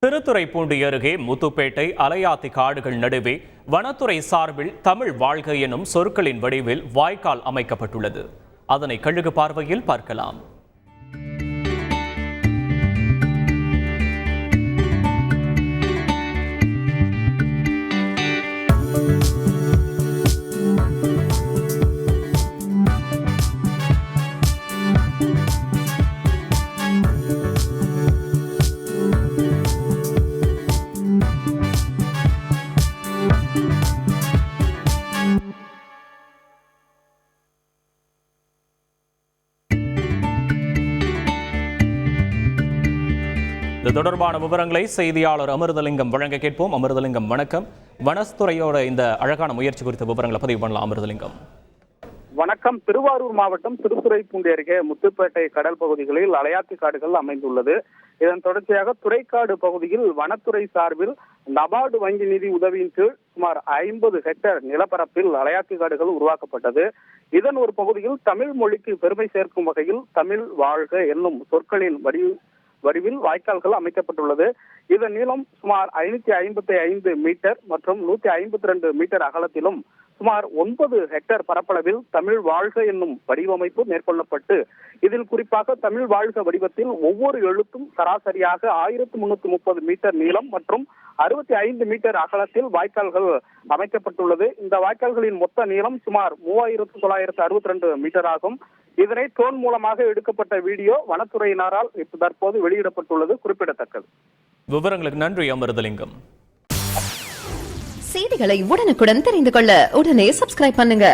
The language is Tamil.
திருத்துறைப்பூண்டி அருகே முத்துப்பேட்டை அலையாத்தி காடுகள் நடுவே வனத்துறை சார்பில் தமிழ் வாழ்க எனும் சொற்களின் வடிவில் வாய்க்கால் அமைக்கப்பட்டுள்ளது. அதனை கழுகு பார்வையில் பார்க்கலாம். இது தொடர்பான விவரங்களை செய்தியாளர் அமிர்தலிங்கம் வழங்க கேட்போம். அமிர்தலிங்கம், வணக்கம். வனத்துறையோட இந்த அழகான முயற்சி குறித்த விவரங்களை பதிவு பண்ணலாம். அமிர்தலிங்கம், வணக்கம். திருவாரூர் மாவட்டம் திருத்துறைப்பூண்டி அருகே முத்துப்பேட்டை கடல் பகுதிகளில் அலையாத்தி காடுகள் அமைந்துள்ளது. இதன் தொடர்ச்சியாக துறைக்காடு பகுதியில் வனத்துறை சார்பில் நபார்டு வங்கி நிதி உதவியின் கீழ் சுமார் 50 ஹெக்டேர் நிலப்பரப்பில் அலையாத்தி காடுகள் உருவாக்கப்பட்டது. இதன் ஒரு பகுதியில் தமிழ் மொழிக்கு பெருமை சேர்க்கும் வகையில் தமிழ் வாழ்க என்னும் சொற்களின் வடிவில் வாய்க்கால்கள் அமைக்கப்பட்டுள்ளது. இதன் நீளம் சுமார் 555 மீட்டர் மற்றும் 152 மீட்டர் அகலத்திலும் சுமார் 9 ஹெக்டேர் பரப்பளவில் தமிழ் வாழ்க என்னும் வடிவமைப்பு மேற்கொள்ளப்பட்டு இதில் குறிப்பாக தமிழ் வாழ்க வடிவத்தில் ஒவ்வொரு எழுத்தும் சராசரியாக 1330 மீட்டர் நீளம் மற்றும் 65 மீட்டர் அகலத்தில் வாய்க்கால்கள் அமைக்கப்பட்டுள்ளது. இந்த வாய்க்கால்களின் மொத்த நீளம் சுமார் 3962 மீட்டர் ஆகும். இதனை ட்ரோன் மூலமாக எடுக்கப்பட்ட வீடியோ வனத்துறையினரால் தற்போது வெளியிடப்பட்டுள்ளது குறிப்பிடத்தக்கது. விவரங்களுக்கு நன்றி அமிர்தலிங்கம். செய்திகளை உடனுக்குடன் தெரிந்து கொள்ள உடனே சப்ஸ்கிரைப் பண்ணுங்க.